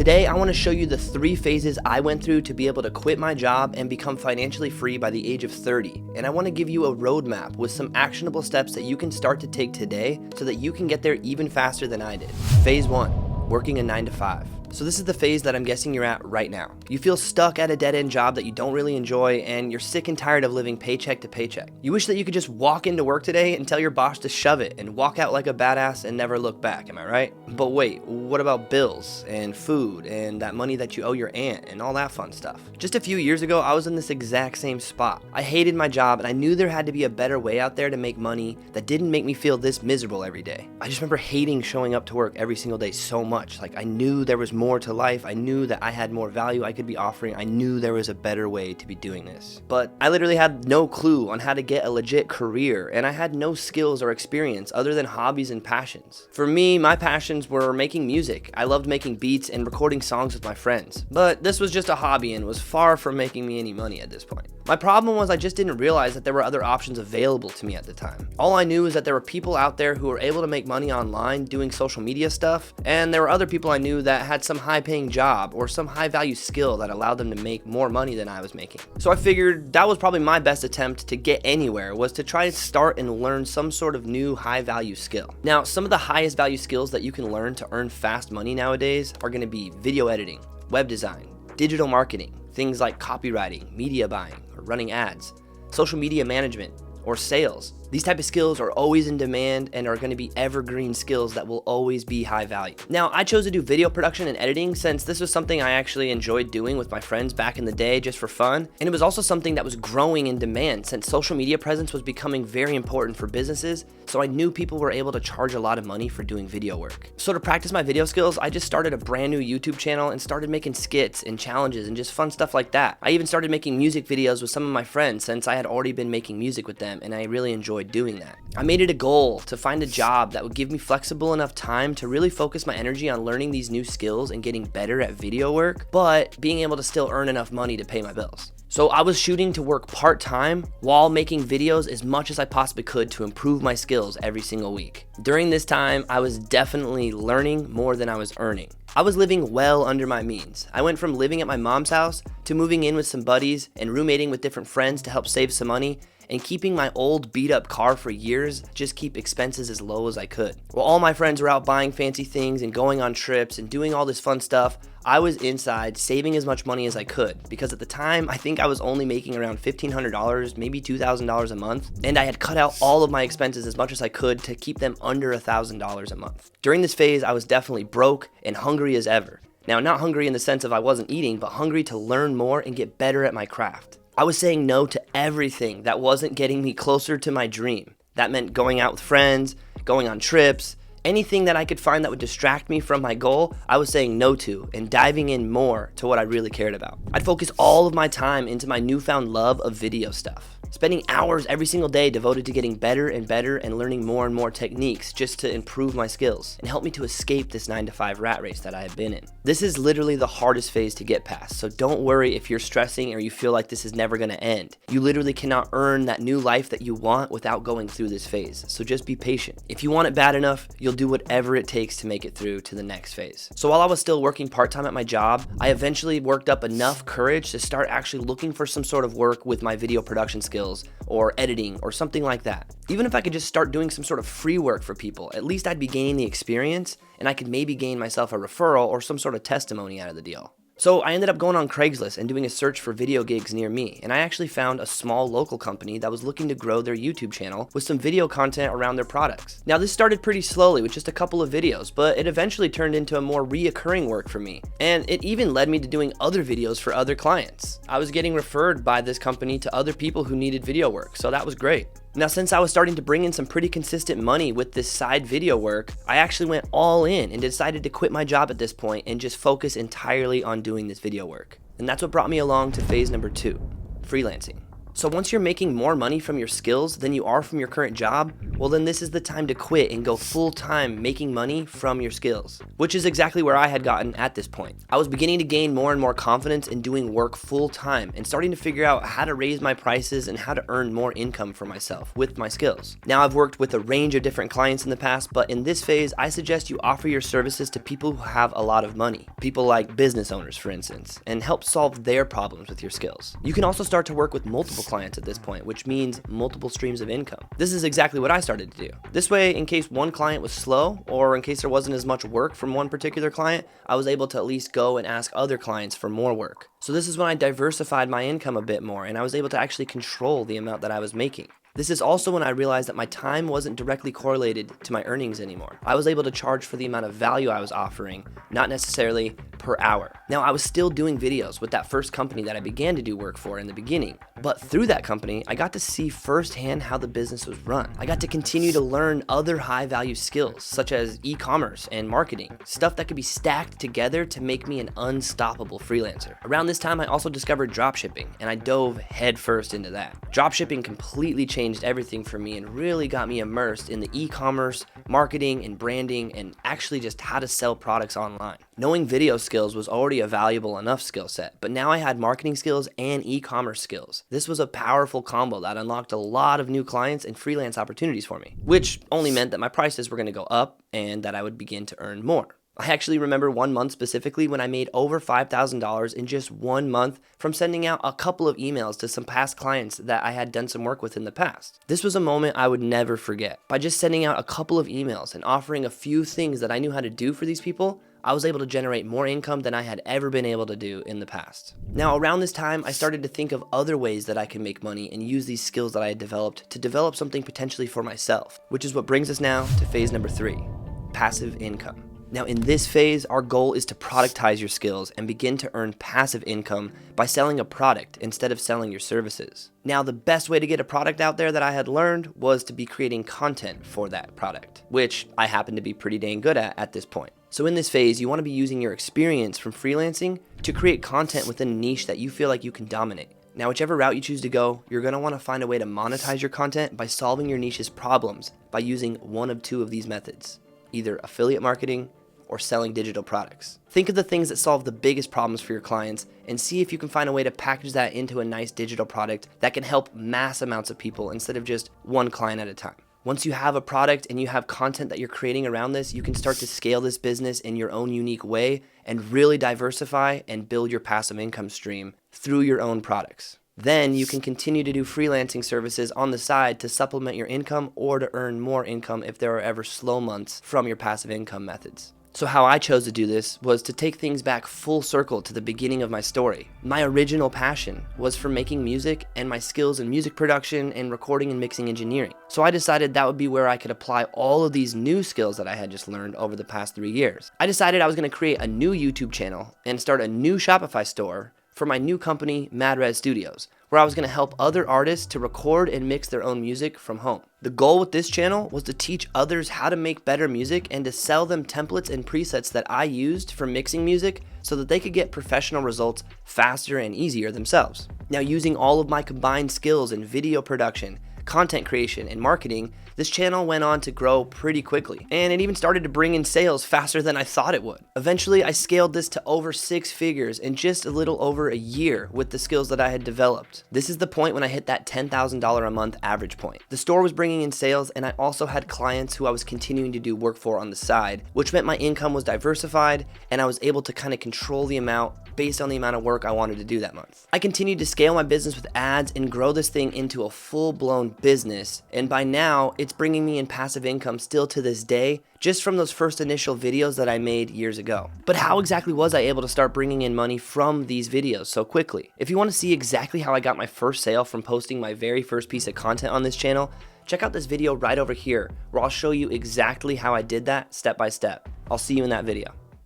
Today, I want to show you the 3 phases I went through to be able to quit my job and become financially free by the age of 30. And I want to give you a roadmap with some actionable steps that you can start to take today so that you can get there even faster than I did. Phase 1, working a 9 to 5. So this is the phase that I'm guessing you're at right now. You feel stuck at a dead-end job that you don't really enjoy, and you're sick and tired of living paycheck to paycheck. You wish that you could just walk into work today and tell your boss to shove it and walk out like a badass and never look back, am I right? But wait, what about bills and food and that money that you owe your aunt and all that fun stuff? Just a few years ago, I was in this exact same spot. I hated my job, and I knew there had to be a better way out there to make money that didn't make me feel this miserable every day. I just remember hating showing up to work every single day so much. Like, I knew there was more to life. I knew that I had more value I could be offering. I knew there was a better way to be doing this. But I literally had no clue on how to get a legit career, and I had no skills or experience other than hobbies and passions. For me, my passions were making music. I loved making beats and recording songs with my friends. But this was just a hobby and was far from making me any money at this point. My problem was I just didn't realize that there were other options available to me at the time. All I knew is that there were people out there who were able to make money online doing social media stuff, and there were other people I knew that had some high-paying job or some high-value skill that allowed them to make more money than I was making. So I figured that was probably my best attempt to get anywhere, was to try to start and learn some sort of new high-value skill. Now, some of the highest value skills that you can learn to earn fast money nowadays are going to be video editing, web design, digital marketing, things like copywriting, media buying, or running ads, social media management, or sales. These type of skills are always in demand and are going to be evergreen skills that will always be high value. Now, I chose to do video production and editing since this was something I actually enjoyed doing with my friends back in the day just for fun. And it was also something that was growing in demand since social media presence was becoming very important for businesses. So I knew people were able to charge a lot of money for doing video work. So to practice my video skills, I just started a brand new YouTube channel and started making skits and challenges and just fun stuff like that. I even started making music videos with some of my friends since I had already been making music with them and I really enjoyed doing that. I made it a goal to find a job that would give me flexible enough time to really focus my energy on learning these new skills and getting better at video work, but being able to still earn enough money to pay my bills. So I was shooting to work part-time while making videos as much as I possibly could to improve my skills every single week. During this time, I was definitely learning more than I was earning. I was living well under my means. I went from living at my mom's house to moving in with some buddies and roommating with different friends to help save some money, and keeping my old beat up car for years, just keep expenses as low as I could. While all my friends were out buying fancy things and going on trips and doing all this fun stuff, I was inside saving as much money as I could, because at the time, I think I was only making around $1,500, maybe $2,000 a month, and I had cut out all of my expenses as much as I could to keep them under $1,000 a month. During this phase, I was definitely broke and hungry as ever. Now, not hungry in the sense of I wasn't eating, but hungry to learn more and get better at my craft. I was saying no to everything that wasn't getting me closer to my dream. That meant going out with friends, going on trips, anything that I could find that would distract me from my goal, I was saying no to and diving in more to what I really cared about. I'd focus all of my time into my newfound love of video stuff, spending hours every single day devoted to getting better and better and learning more and more techniques just to improve my skills and help me to escape this 9 to 5 rat race that I had been in. This is literally the hardest phase to get past, so don't worry if you're stressing or you feel like this is never going to end. You literally cannot earn that new life that you want without going through this phase, so just be patient. If you want it bad enough, you'll do whatever it takes to make it through to the next phase. So while I was still working part-time at my job, I eventually worked up enough courage to start actually looking for some sort of work with my video production skills or editing or something like that. Even if I could just start doing some sort of free work for people, at least I'd be gaining the experience and I could maybe gain myself a referral or some sort of testimony out of the deal. So I ended up going on Craigslist and doing a search for video gigs near me, and I actually found a small local company that was looking to grow their YouTube channel with some video content around their products. Now this started pretty slowly with just a couple of videos, but it eventually turned into a more reoccurring work for me, and it even led me to doing other videos for other clients. I was getting referred by this company to other people who needed video work, so that was great. Now, since I was starting to bring in some pretty consistent money with this side video work, I actually went all in and decided to quit my job at this point and just focus entirely on doing this video work. And that's what brought me along to phase number 2, freelancing. So once you're making more money from your skills than you are from your current job, well then this is the time to quit and go full time making money from your skills, which is exactly where I had gotten at this point. I was beginning to gain more and more confidence in doing work full time and starting to figure out how to raise my prices and how to earn more income for myself with my skills. Now I've worked with a range of different clients in the past, but in this phase, I suggest you offer your services to people who have a lot of money, people like business owners, for instance, and help solve their problems with your skills. You can also start to work with multiple clients at this point, which means multiple streams of income. This is exactly what I started to do. This way, in case one client was slow, or in case there wasn't as much work from one particular client, I was able to at least go and ask other clients for more work. So this is when I diversified my income a bit more, and I was able to actually control the amount that I was making. This is also when I realized that my time wasn't directly correlated to my earnings anymore. I was able to charge for the amount of value I was offering, not necessarily per hour. Now, I was still doing videos with that first company that I began to do work for in the beginning, but through that company, I got to see firsthand how the business was run. I got to continue to learn other high-value skills, such as e-commerce and marketing, stuff that could be stacked together to make me an unstoppable freelancer. Around this time, I also discovered dropshipping, and I dove headfirst into that. Dropshipping completely changed everything for me and really got me immersed in the e-commerce, marketing, and branding, and actually just how to sell products online. Knowing video skills was already a valuable enough skill set, but now I had marketing skills and e-commerce skills. This was a powerful combo that unlocked a lot of new clients and freelance opportunities for me, which only meant that my prices were going to go up and that I would begin to earn more. I actually remember one month specifically when I made over $5,000 in just 1 month from sending out a couple of emails to some past clients that I had done some work with in the past. This was a moment I would never forget. By just sending out a couple of emails and offering a few things that I knew how to do for these people, I was able to generate more income than I had ever been able to do in the past. Now, around this time, I started to think of other ways that I can make money and use these skills that I had developed to develop something potentially for myself, which is what brings us now to phase number 3, passive income. Now, in this phase, our goal is to productize your skills and begin to earn passive income by selling a product instead of selling your services. Now, the best way to get a product out there that I had learned was to be creating content for that product, which I happen to be pretty dang good at this point. So in this phase, you want to be using your experience from freelancing to create content within a niche that you feel like you can dominate. Now, whichever route you choose to go, you're going to want to find a way to monetize your content by solving your niche's problems by using one of two of these methods, either affiliate marketing or selling digital products. Think of the things that solve the biggest problems for your clients and see if you can find a way to package that into a nice digital product that can help mass amounts of people instead of just one client at a time. Once you have a product and you have content that you're creating around this, you can start to scale this business in your own unique way and really diversify and build your passive income stream through your own products. Then you can continue to do freelancing services on the side to supplement your income or to earn more income if there are ever slow months from your passive income methods. So how I chose to do this was to take things back full circle to the beginning of my story. My original passion was for making music and my skills in music production and recording and mixing engineering. So I decided that would be where I could apply all of these new skills that I had just learned over the past 3 years. I decided I was going to create a new YouTube channel and start a new Shopify store for my new company, MadRez Studios, where I was going to help other artists to record and mix their own music from home. The goal with this channel was to teach others how to make better music and to sell them templates and presets that I used for mixing music so that they could get professional results faster and easier themselves. Now, using all of my combined skills in video production, content creation, and marketing, this channel went on to grow pretty quickly, and it even started to bring in sales faster than I thought it would. Eventually, I scaled this to over 6 figures in just a little over a year with the skills that I had developed. This is the point when I hit that $10,000 a month average point. The store was bringing in sales, and I also had clients who I was continuing to do work for on the side, which meant my income was diversified, and I was able to kind of control the amount based on the amount of work I wanted to do that month. I continued to scale my business with ads and grow this thing into a full-blown business, and by now, it's bringing me in passive income still to this day, just from those first initial videos that I made years ago. But how exactly was I able to start bringing in money from these videos so quickly? If you want to see exactly how I got my first sale from posting my very first piece of content on this channel, check out this video right over here, where I'll show you exactly how I did that step by step. I'll see you in that video.